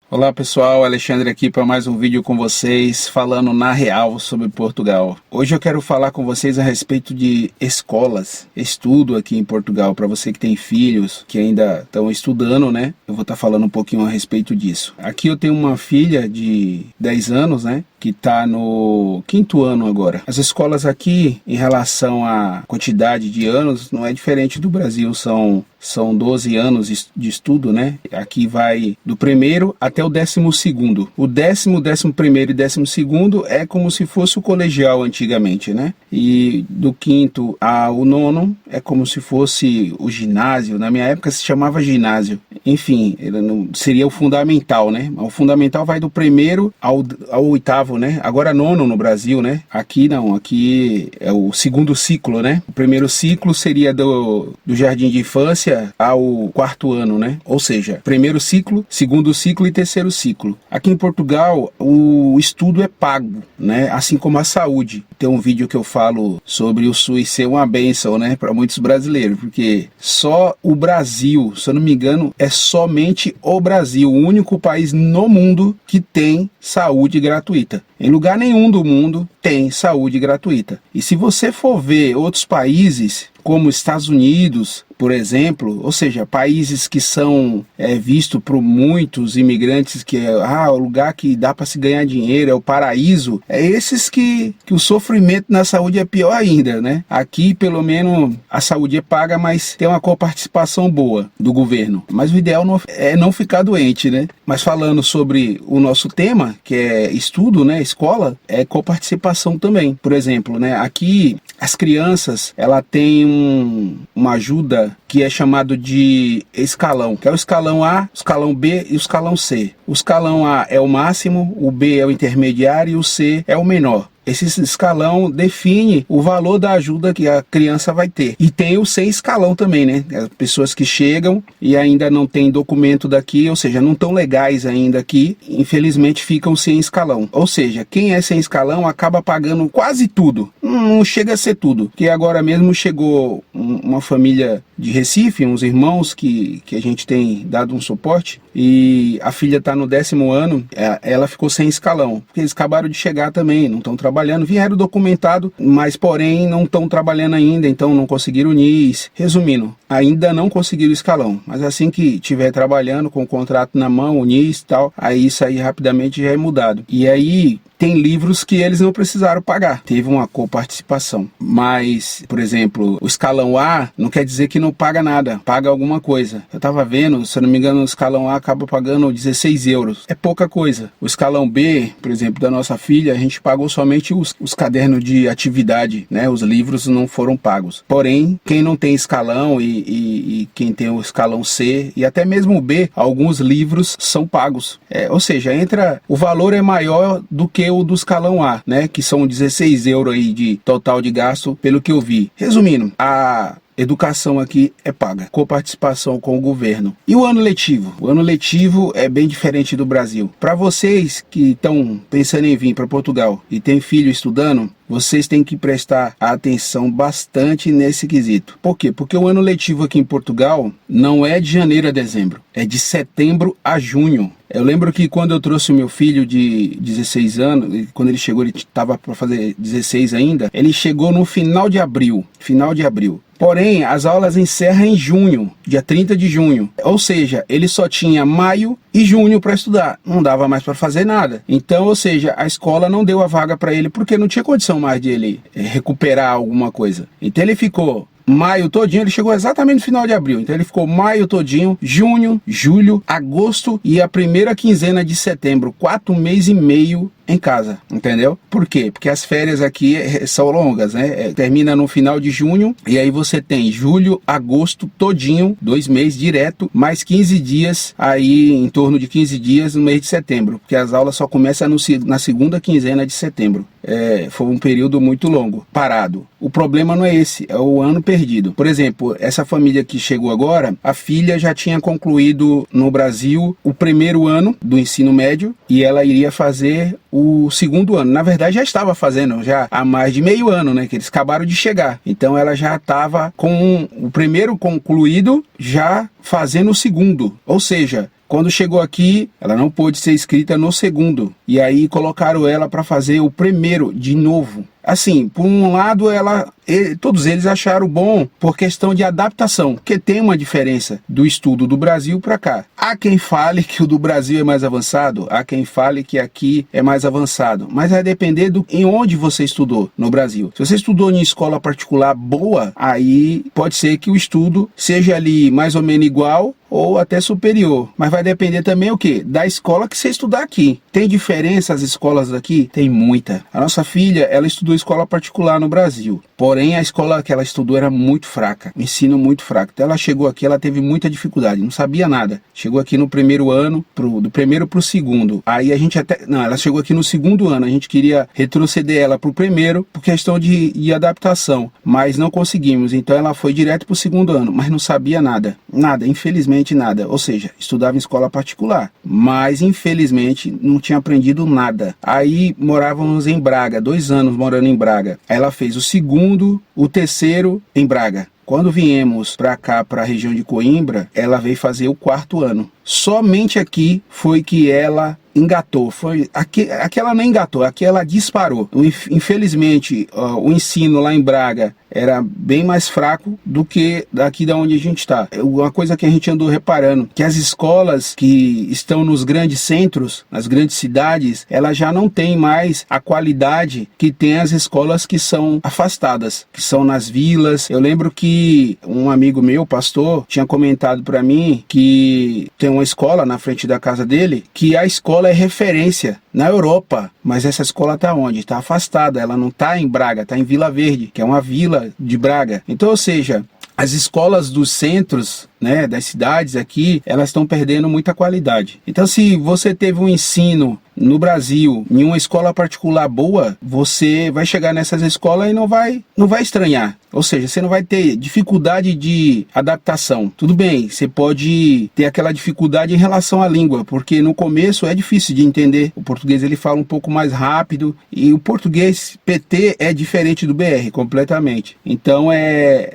Olá pessoal, Alexandre aqui para mais um vídeo com vocês, falando na real sobre Portugal. Hoje eu quero falar com vocês a respeito de escolas, estudo aqui em Portugal, para você que tem filhos que ainda estão estudando, né? Eu vou estar falando um pouquinho a respeito disso. Aqui eu tenho uma filha de 10 anos, né? Que está no 5º ano agora. As escolas aqui, em relação à quantidade de anos, não é diferente do Brasil, são 12 anos de estudo, né? Aqui vai do primeiro até o 12º. O 10º, 11º e 12º é como se fosse o colegial antigamente, né? E do 5º ao 9º é como se fosse o ginásio. Na minha época se chamava ginásio. Enfim, ele não, seria o fundamental, né? O fundamental vai do primeiro ao 8º, né? Agora 9º no Brasil, né? Aqui não, aqui é o 2º ciclo, né? O primeiro ciclo seria do jardim de infância ao 4º ano, né? Ou seja, primeiro ciclo, 2º ciclo e 3º ciclo. Aqui em Portugal, o estudo é pago, né? Assim como a saúde. Tem um vídeo que eu falo sobre o SUS ser uma bênção, né? Para muitos brasileiros, porque só o Brasil, se eu não me engano, é somente o Brasil, o único país no mundo que tem saúde gratuita. Em lugar nenhum do mundo tem saúde gratuita. E se você for ver outros países, como Estados Unidos, por exemplo, ou seja, países que são vistos por muitos imigrantes que é o lugar que dá para se ganhar dinheiro, é o paraíso, é esses que o sofrimento na saúde é pior ainda, né? Aqui, pelo menos, a saúde é paga, mas tem uma coparticipação boa do governo. Mas o ideal é não ficar doente, né? Mas falando sobre o nosso tema, que é estudo, né? Escola, é coparticipação também. Por exemplo, né? Aqui, as crianças, ela tem uma ajuda que é chamado de escalão, que é o escalão A, o escalão B e o escalão C. O escalão A é o máximo, o B é o intermediário e o C é o menor. Esse escalão define o valor da ajuda que a criança vai ter. E tem o sem escalão também, né? As pessoas que chegam e ainda não têm documento daqui, ou seja, não estão legais ainda aqui, infelizmente ficam sem escalão. Ou seja, quem é sem escalão acaba pagando quase tudo. Não chega a ser tudo. Porque agora mesmo chegou uma família de Recife, uns irmãos que a gente tem dado um suporte, e a filha está no 10º ano, ela ficou sem escalão, porque eles acabaram de chegar também, não estão trabalhando, vieram documentado, mas porém não estão trabalhando ainda, então não conseguiram o NIS. Resumindo, ainda não conseguiram o escalão, mas assim que estiver trabalhando com o contrato na mão, o NIS e tal, aí isso aí rapidamente já é mudado. E aí tem livros que eles não precisaram pagar, teve uma coparticipação. Mas, por exemplo, o escalão A não quer dizer que não paga nada, paga alguma coisa. Eu estava vendo, se eu não me engano, o escalão A acaba pagando 16 euros. É pouca coisa. O escalão B, por exemplo, da nossa filha, a gente pagou somente os cadernos de atividade, né? Os livros não foram pagos. Porém, quem não tem escalão e quem tem o escalão C e até mesmo o B, alguns livros são pagos. Ou seja, o valor é maior do que o do escalão A, né? Que são 16 euros aí de total de gasto, pelo que eu vi. Resumindo, a educação aqui é paga, coparticipação com o governo. E o ano letivo? O ano letivo é bem diferente do Brasil. Para vocês que estão pensando em vir para Portugal e tem filho estudando, vocês têm que prestar atenção bastante nesse quesito. Por quê? Porque o ano letivo aqui em Portugal não é de janeiro a dezembro, é de setembro a junho. Eu lembro que quando eu trouxe o meu filho de 16 anos, quando ele chegou, ele estava para fazer 16 ainda, ele chegou no final de abril. Porém, as aulas encerram em junho, dia 30 de junho. Ou seja, ele só tinha maio e junho para estudar. Não dava mais para fazer nada. Então, ou seja, a escola não deu a vaga para ele porque não tinha condição mais de ele recuperar alguma coisa. Então ele ficou maio todinho, ele chegou exatamente no final de abril, então ele ficou maio todinho, junho, julho, agosto e a primeira quinzena de setembro, 4 meses e meio em casa, entendeu? Por quê? Porque as férias aqui são longas, né? Termina no final de junho e aí você tem julho, agosto todinho, 2 meses direto, mais 15 dias aí, em torno de 15 dias no mês de setembro, porque as aulas só começam na segunda quinzena de setembro. Foi um período muito longo, parado. O problema não é esse, é o ano perdido. Por exemplo, essa família que chegou agora, a filha já tinha concluído no Brasil o primeiro ano do ensino médio e ela iria fazer o o segundo ano. Na verdade, já estava fazendo já há mais de meio ano, né? Que eles acabaram de chegar. Então ela já estava com o primeiro concluído, já fazendo o segundo. Ou seja, quando chegou aqui, ela não pôde ser inscrita no segundo. E aí colocaram ela para fazer o primeiro de novo. Assim, por um lado, todos eles acharam bom por questão de adaptação, porque tem uma diferença do estudo do Brasil para cá. Há quem fale que o do Brasil é mais avançado, há quem fale que aqui é mais avançado, mas vai depender em onde você estudou no Brasil. Se você estudou em escola particular boa, aí pode ser que o estudo seja ali mais ou menos igual ou até superior, mas vai depender também o quê? Da escola que você estudar aqui. Tem diferença as escolas daqui? Tem muita. A nossa filha, ela estudou escola particular no Brasil, porém a escola que ela estudou era muito fraca, ensino muito fraco. Então ela chegou aqui, ela teve muita dificuldade, não sabia nada. Chegou aqui no primeiro ano, do primeiro pro segundo. Aí a gente ela chegou aqui no segundo ano, a gente queria retroceder ela pro primeiro por questão de adaptação, mas não conseguimos. Então ela foi direto pro segundo ano, mas não sabia nada, infelizmente nada. Ou seja, estudava em escola particular, mas infelizmente não tinha aprendido nada. Aí morávamos em Braga, 2 anos morando em Braga. Aí ela fez o segundo, o terceiro em Braga. Quando viemos para cá, para a região de Coimbra, ela veio fazer o 4º ano. Somente aqui foi que ela engatou. Aqui ela não engatou, aqui ela disparou. Infelizmente, o ensino lá em Braga era bem mais fraco do que daqui da onde a gente está. Uma coisa que a gente andou reparando, que as escolas que estão nos grandes centros, nas grandes cidades, elas já não têm mais a qualidade que tem as escolas que são afastadas, que são nas vilas. Eu lembro que um amigo meu, pastor, tinha comentado para mim que tem uma escola na frente da casa dele, que a escola é referência na Europa, mas essa escola está onde? Está afastada, ela não está em Braga, está em Vila Verde, que é uma vila de Braga. Então, ou seja, as escolas dos centros, né, das cidades aqui, elas estão perdendo muita qualidade. Então, se você teve um ensino no Brasil, em uma escola particular boa, você vai chegar nessas escolas e não vai estranhar. Ou seja, você não vai ter dificuldade de adaptação. Tudo bem, você pode ter aquela dificuldade em relação à língua, porque no começo é difícil de entender. O português ele fala um pouco mais rápido e o português PT é diferente do BR completamente. Então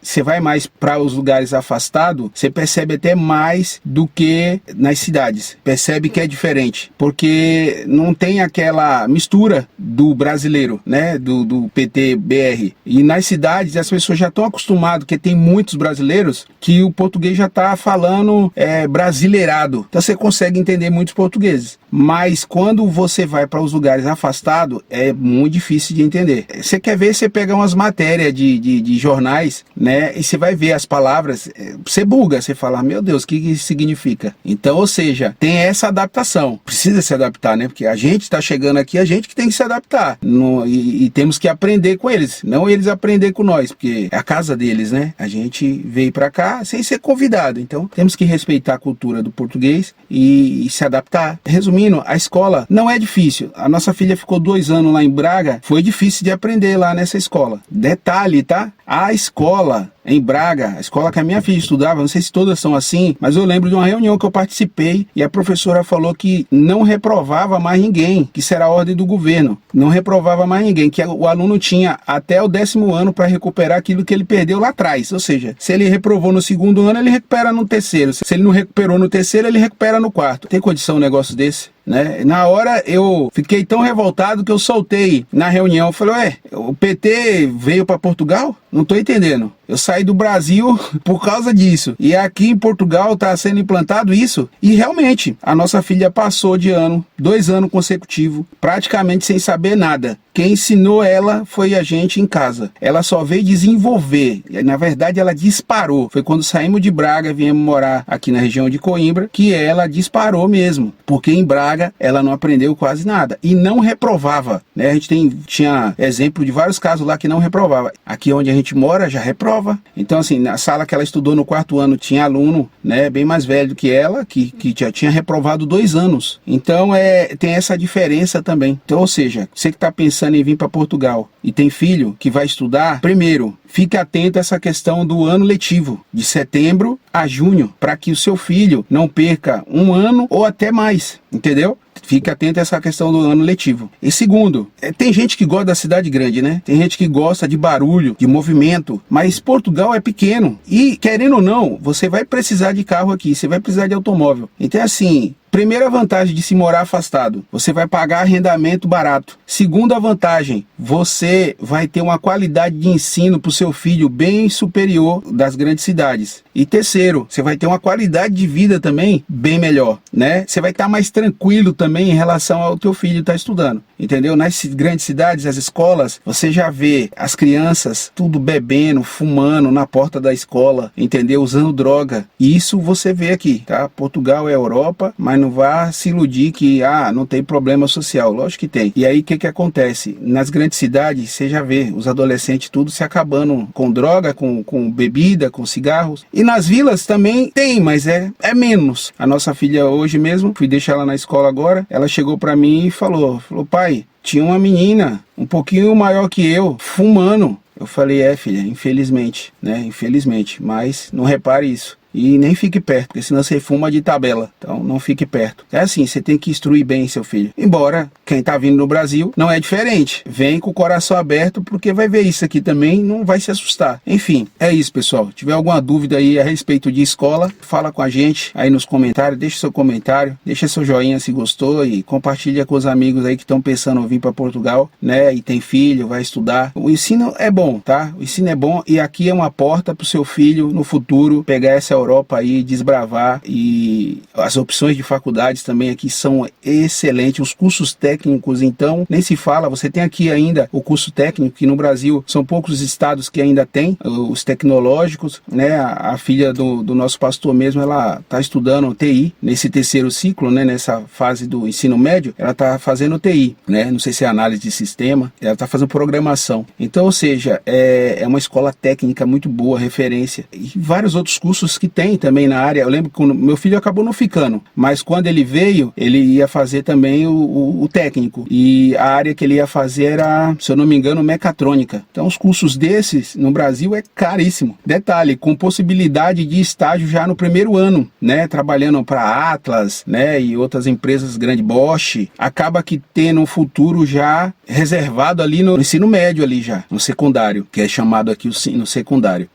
você vai mais para os lugares afastados, você percebe até mais do que nas cidades. Percebe que é diferente, porque não tem aquela mistura do brasileiro, né, do PT-BR. E nas cidades as pessoas já estão acostumadas, porque tem muitos brasileiros, que o português já está falando brasileirado. Então você consegue entender muitos portugueses. Mas quando você vai para os lugares afastados, é muito difícil de entender. Você quer ver, você pega umas matérias de jornais, né, e você vai ver as palavras, você buga, você fala, meu Deus, o que isso significa? Então, ou seja, tem essa adaptação. Precisa se adaptar, né? Porque a gente está chegando aqui, a gente que tem que se adaptar. E temos que aprender com eles, não eles aprender com nós, porque é a casa deles, né? A gente veio para cá sem ser convidado. Então, temos que respeitar a cultura do português e se adaptar. Resumindo, a escola não é difícil. A nossa filha ficou 2 anos lá em Braga, foi difícil de aprender lá nessa escola. Detalhe, tá? A escola em Braga, a escola que a minha filha estudava, não sei se todas são assim, mas eu lembro de uma reunião que eu participei e a professora falou que não reprovava mais ninguém, que isso era a ordem do governo, não reprovava mais ninguém, que o aluno tinha até o 10º ano para recuperar aquilo que ele perdeu lá atrás, ou seja, se ele reprovou no 2º ano, ele recupera no 3º, se ele não recuperou no 3º, ele recupera no 4º. Tem condição um negócio desse? Né? Na hora eu fiquei tão revoltado que eu soltei na reunião. Eu falei, o PT veio para Portugal? Não tô entendendo. Eu saí do Brasil por causa disso. E aqui em Portugal está sendo implantado isso. E realmente, a nossa filha passou de ano, 2 anos consecutivos, praticamente sem saber nada. Quem ensinou ela foi a gente em casa. Ela só veio desenvolver. Na verdade, ela disparou. Foi quando saímos de Braga, viemos morar aqui na região de Coimbra, que ela disparou mesmo. Porque em Braga, ela não aprendeu quase nada. E não reprovava. Né? A gente tinha exemplo de vários casos lá que não reprovava. Aqui onde a gente mora, já reprova. Então, assim, na sala que ela estudou no 4º ano, tinha aluno, né, bem mais velho do que ela, que já tinha reprovado 2 anos. Então, tem essa diferença também. Então, ou seja, você que está pensando pensando em vir para Portugal e tem filho que vai estudar, primeiro, fique atento a essa questão do ano letivo, de setembro a junho, para que o seu filho não perca um ano ou até mais, entendeu? Fique atento a essa questão do ano letivo. E segundo, tem gente que gosta da cidade grande, né? Tem gente que gosta de barulho, de movimento, mas Portugal é pequeno e, querendo ou não, você vai precisar de carro aqui, você vai precisar de automóvel. Então, assim, primeira vantagem de se morar afastado, você vai pagar arrendamento barato. Segunda vantagem, você vai ter uma qualidade de ensino para o seu filho bem superior das grandes cidades. E terceiro, você vai ter uma qualidade de vida também bem melhor, né? Você vai estar mais tranquilo também em relação ao teu filho estar estudando, entendeu? Nas grandes cidades, as escolas, você já vê as crianças tudo bebendo, fumando na porta da escola, entendeu? Usando droga. E isso você vê aqui, tá? Portugal é Europa, mas não vá se iludir que não tem problema social. Lógico que tem. E aí o que acontece? Nas grandes cidades, você já vê os adolescentes tudo se acabando com droga, com bebida, com cigarros. E nas vilas também tem, mas é menos. A nossa filha hoje mesmo, fui deixar ela na escola agora, ela chegou pra mim e falou, pai, tinha uma menina um pouquinho maior que eu, fumando. Eu falei, filha, infelizmente, né? Infelizmente, mas não repare isso. E nem fique perto, porque senão você fuma de tabela. Então não fique perto. É assim, você tem que instruir bem seu filho. Embora quem tá vindo no Brasil não é diferente. Vem com o coração aberto, porque vai ver isso aqui também, não vai se assustar. Enfim, é isso, pessoal. Se tiver alguma dúvida aí a respeito de escola, fala com a gente aí nos comentários, deixa seu comentário, deixa seu joinha se gostou e compartilha com os amigos aí que estão pensando em vir para Portugal, né? E tem filho, vai estudar. O ensino é bom, tá? O ensino é bom e aqui é uma porta pro seu filho no futuro pegar essa Europa aí, desbravar, e as opções de faculdades também aqui são excelentes, os cursos técnicos então nem se fala, você tem aqui ainda o curso técnico, que no Brasil são poucos estados que ainda tem, os tecnológicos, né? A filha do nosso pastor mesmo, ela está estudando TI, nesse terceiro ciclo, né? Nessa fase do ensino médio, ela está fazendo TI, né? Não sei se é análise de sistema, ela está fazendo programação, então, ou seja, é uma escola técnica muito boa, referência, e vários outros cursos que tem também na área. Eu lembro que meu filho acabou não ficando, mas quando ele veio, ele ia fazer também o técnico, e a área que ele ia fazer era, se eu não me engano, mecatrônica. Então os cursos desses no Brasil é caríssimo. Detalhe, com possibilidade de estágio já no primeiro ano, né, trabalhando para Atlas, né, e outras empresas grandes, Bosch, acaba que tendo um futuro já reservado ali no ensino médio ali já, no secundário, que é chamado aqui no secundário.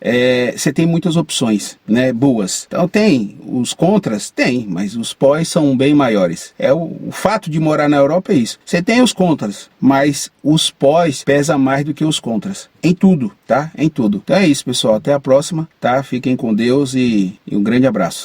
Você tem muitas opções, né, boas. Então tem os contras? Tem, mas os pós são bem maiores. O fato de morar na Europa é isso. Você tem os contras, mas os pós pesam mais do que os contras. Em tudo, tá? Em tudo. Então é isso, pessoal. Até a próxima, tá? Fiquem com Deus e um grande abraço.